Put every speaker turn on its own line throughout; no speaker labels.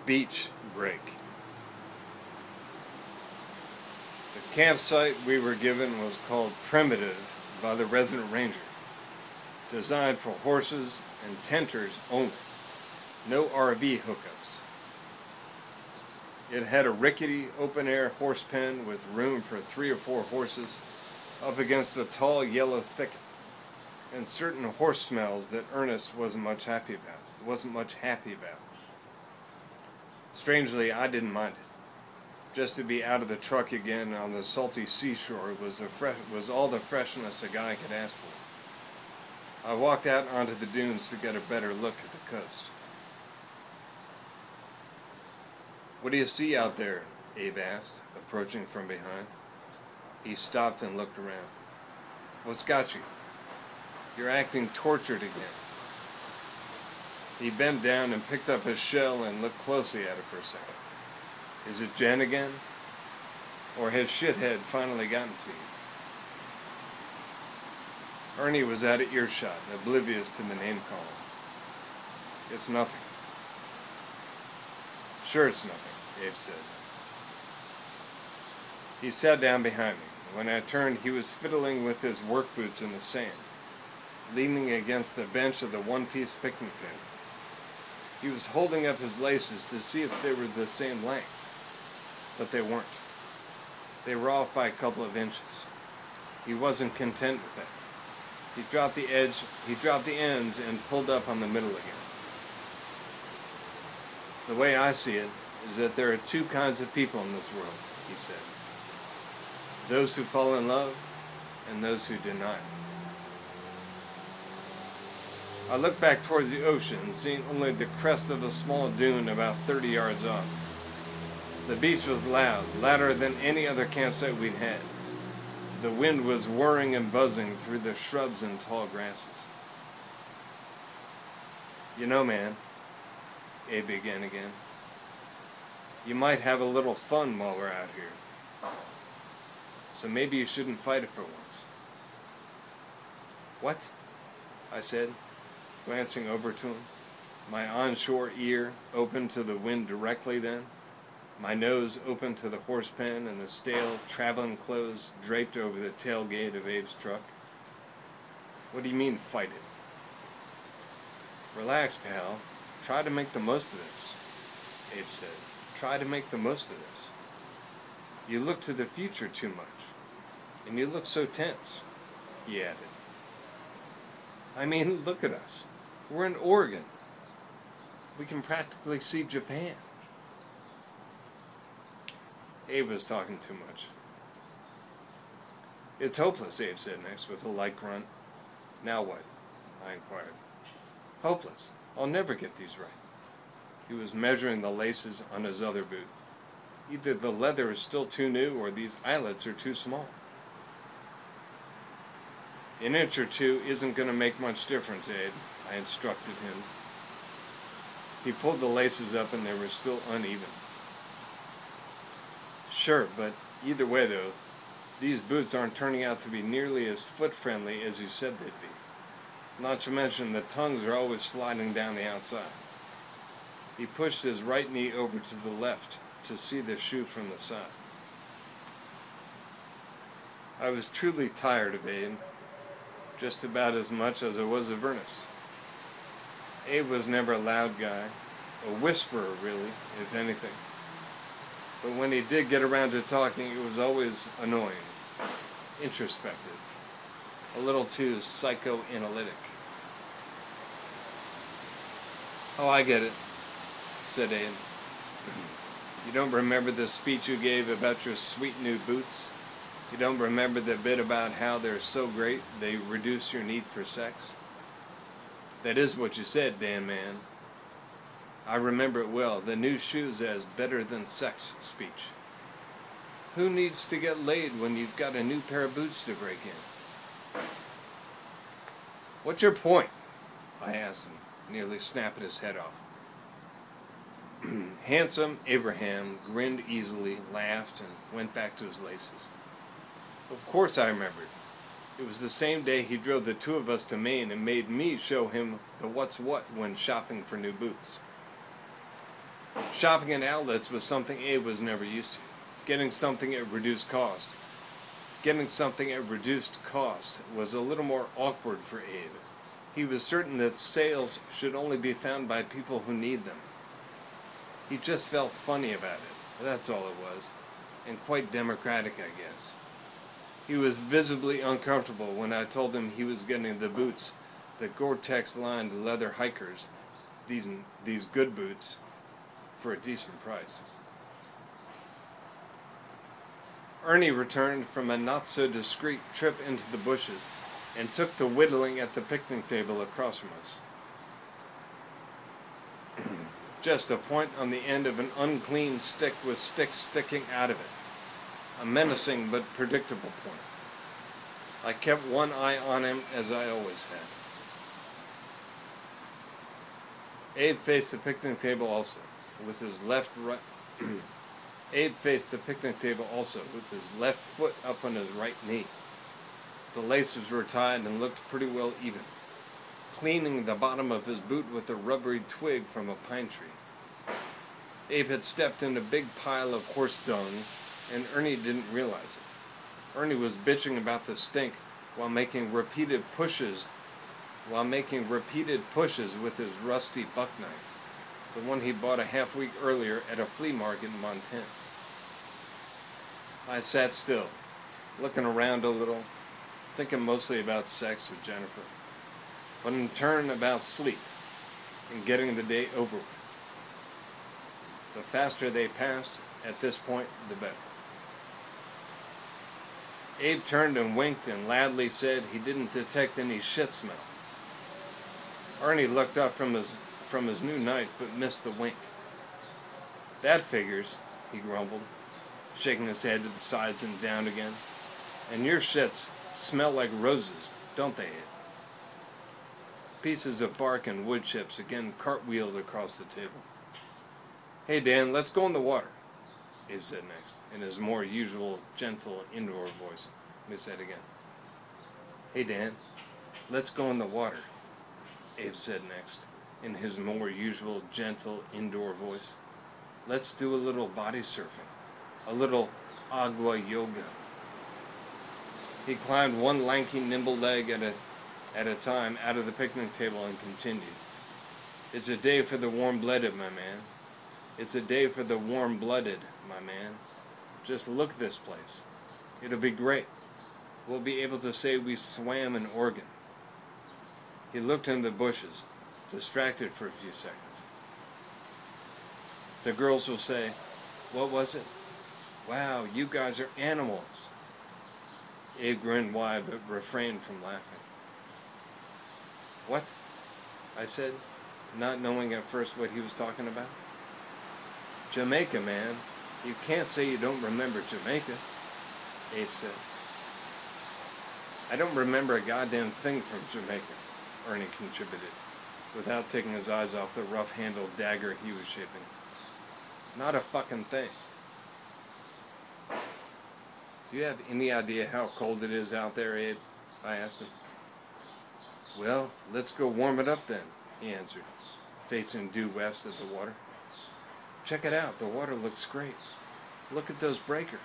Beach break. The campsite we were given was called Primitive by the resident ranger. Designed for horses and tenters only. No RV hookups. It had a rickety open-air horse pen with room for 3 or 4 horses up against a tall yellow thicket, and certain horse smells that Ernest wasn't much happy about. Strangely, I didn't mind it. Just to be out of the truck again on the salty seashore was all the freshness a guy could ask for. I walked out onto the dunes to get a better look at the coast. "What do you see out there?" Abe asked, approaching from behind. He stopped and looked around. "What's got you? You're acting tortured again." He bent down and picked up his shell and looked closely at it for a second. "Is it Jen again? Or has shithead finally gotten to you?" Ernie was out of earshot, oblivious to the name calling. "It's nothing." "Sure it's nothing," Abe said. He sat down behind me. When I turned, he was fiddling with his work boots in the sand, leaning against the bench of the one-piece picnic table. He was holding up his laces to see if they were the same length, but they weren't. They were off by a couple of inches. He wasn't content with that. He dropped the ends and pulled up on the middle again. "The way I see it is that there are 2 kinds of people in this world," he said. "Those who fall in love and those who deny." I looked back towards the ocean, seeing only the crest of a small dune about 30 yards off. The beach was loud, louder than any other campsite we'd had. The wind was whirring and buzzing through the shrubs and tall grasses. "You know, man," Abe began again, "you might have a little fun while we're out here. So maybe you shouldn't fight it for once." "What?" I said, glancing over to him, my onshore ear open to the wind directly then, my nose open to the horse pen and the stale traveling clothes draped over the tailgate of Abe's truck. "What do you mean, fight it?" "Relax, pal. Try to make the most of this," Abe said. "Try to make the most of this. You look to the future too much. And you look so tense," he added. "I mean, look at us. We're in Oregon. We can practically see Japan." Abe was talking too much. "It's hopeless," Abe said next, with a light grunt. "Now what?" I inquired. "Hopeless. I'll never get these right." He was measuring the laces on his other boot. "Either the leather is still too new or these eyelets are too small." "An inch or 2 isn't going to make much difference, Abe," I instructed him. He pulled the laces up and they were still uneven. "Sure, but either way though, these boots aren't turning out to be nearly as foot-friendly as you said they'd be. Not to mention the tongues are always sliding down the outside." He pushed his right knee over to the left to see the shoe from the side. I was truly tired of Abe, just about as much as I was of Ernest. Abe was never a loud guy, a whisperer really, if anything. But when he did get around to talking, it was always annoying, introspective, a little too psychoanalytic. "Oh, I get it," said Abe. "You don't remember the speech you gave about your sweet new boots? You don't remember the bit about how they're so great they reduce your need for sex? That is what you said, Dan man. I remember it well, the new shoes as better than sex speech. Who needs to get laid when you've got a new pair of boots to break in?" "What's your point?" I asked him, nearly snapping his head off. Handsome Abraham grinned easily, laughed, and went back to his laces. Of course I remembered. It was the same day he drove the 2 of us to Maine and made me show him the what's what when shopping for new boots. Shopping at outlets was something Abe was never used to. Getting something at reduced cost. Getting something at reduced cost was a little more awkward for Abe. He was certain that sales should only be found by people who need them. He just felt funny about it, that's all it was, and quite democratic, I guess. He was visibly uncomfortable when I told him he was getting the boots, the Gore-Tex lined leather hikers, these good boots, for a decent price. Ernie returned from a not-so-discreet trip into the bushes and took to whittling at the picnic table across from us. Just a point on the end of an unclean stick with sticks sticking out of it. A menacing but predictable point. I kept one eye on him as I always had. Abe faced the picnic table also, with his left foot up on his right knee. The laces were tied and looked pretty well even, cleaning the bottom of his boot with a rubbery twig from a pine tree. Abe had stepped in a big pile of horse dung, and Ernie didn't realize it. Ernie was bitching about the stink while making repeated pushes with his rusty buck knife, the one he bought a half-week earlier at a flea market in Montana. I sat still, looking around a little, thinking mostly about sex with Jennifer, but in turn about sleep and getting the day over with. The faster they passed, at this point, the better. Abe turned and winked and loudly said he didn't detect any shit smell. Ernie looked up from his new knife but missed the wink. That figures, he grumbled, shaking his head to the sides and down again. And your shits smell like roses, don't they, Abe? Pieces of bark and wood chips again cartwheeled across the table. Hey, Dan, let's go in the water, Abe said next, in his more usual, gentle, indoor voice. Let me say it again. Hey, Dan, let's go in the water, Abe said next, in his more usual, gentle, indoor voice. Let's do a little body surfing, a little agua yoga. He climbed one lanky, nimble leg at a time out of the picnic table and continued. It's a day for the warm-blooded, my man. It's a day for the warm-blooded, my man. Just look at this place. It'll be great. We'll be able to say we swam in Oregon. He looked in the bushes, distracted for a few seconds. The girls will say, what was it? Wow, you guys are animals. Abe grinned wide but refrained from laughing. What? I said, not knowing at first what he was talking about. Jamaica, man. You can't say you don't remember Jamaica, Abe said. I don't remember a goddamn thing from Jamaica, Ernie contributed, without taking his eyes off the rough-handled dagger he was shaping. Not a fucking thing. Do you have any idea how cold it is out there, Abe? I asked him. Well, let's go warm it up then, he answered, facing due west of the water. Check it out, the water looks great. Look at those breakers.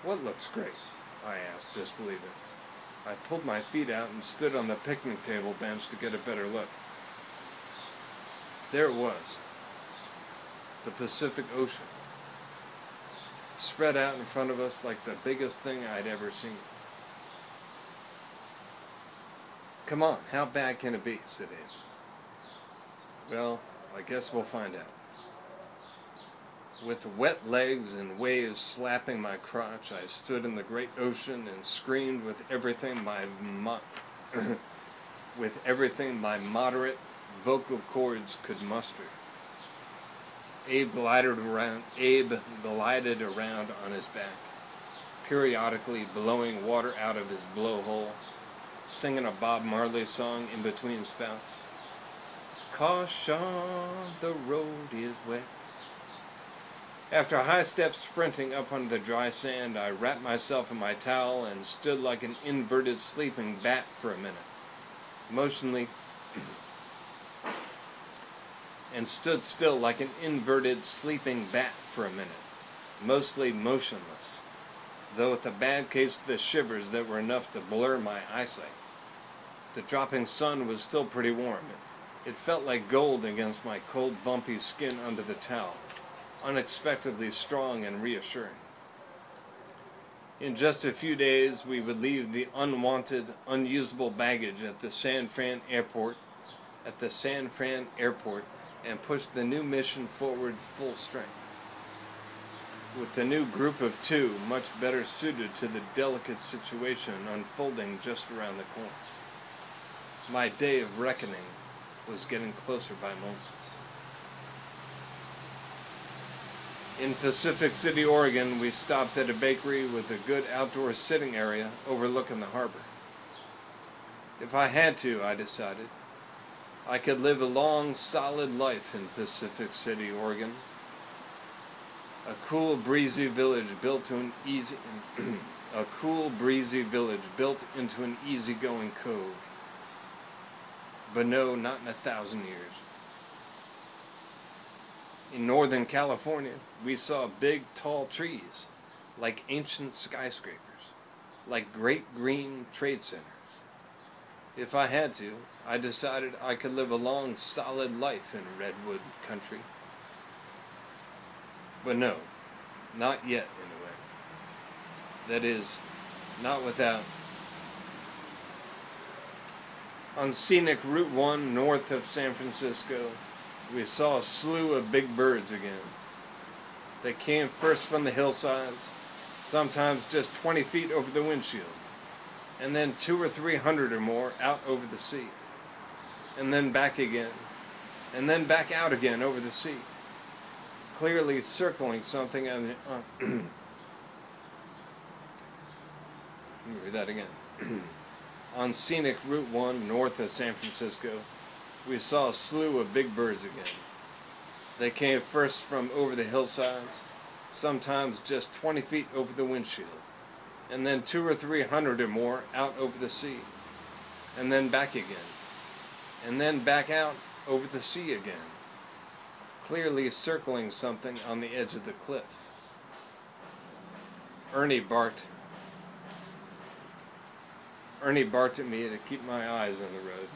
What looks great? I asked, disbelieving. I pulled my feet out and stood on the picnic table bench to get a better look. There it was, the Pacific Ocean, spread out in front of us like the biggest thing I'd ever seen. Come on, how bad can it be? Said Abe. Well, I guess we'll find out. With wet legs and waves slapping my crotch, I stood in the great ocean and screamed with everything my moderate vocal cords could muster. Abe glided around on his back, periodically blowing water out of his blowhole, singing a Bob Marley song in between spouts. Caution, the road is wet. After high step sprinting up on the dry sand, I wrapped myself in my towel and stood like an inverted sleeping bat for a minute, and stood still like an inverted sleeping bat for a minute, mostly motionless, though with a bad case of the shivers that were enough to blur my eyesight. The dropping sun was still pretty warm. It felt like gold against my cold, bumpy skin under the towel, unexpectedly strong and reassuring. In just a few days, we would leave the unwanted, unusable baggage at the San Fran airport, and push the new mission forward full strength. With the new group of 2 much better suited to the delicate situation unfolding just around the corner. My day of reckoning was getting closer by moments. In Pacific City, Oregon, we stopped at a bakery with a good outdoor sitting area overlooking the harbor. If I had to, I decided, I could live a long, solid life in Pacific City, Oregon. A cool, breezy village built into an easygoing cove. But no, not in 1,000 years. In Northern California, we saw big, tall trees, like ancient skyscrapers, like great green trade centers. If I had to, I decided I could live a long, solid life in redwood country. But no, not yet, anyway. That is, not without. On scenic Route 1 north of San Francisco, we saw a slew of big birds again. They came first from the hillsides, sometimes just 20 feet over the windshield, and then 200 or 300 or more out over the sea, and then back again, and then back out again over the sea, clearly circling something on the... Let me read that again. On scenic Route 1 north of San Francisco, we saw a slew of big birds again. They came first from over the hillsides, sometimes just 20 feet over the windshield, and then 200 or 300 or more out over the sea, and then back again, and then back out over the sea again, clearly circling something on the edge of the cliff. Ernie barked at me to keep my eyes on the road.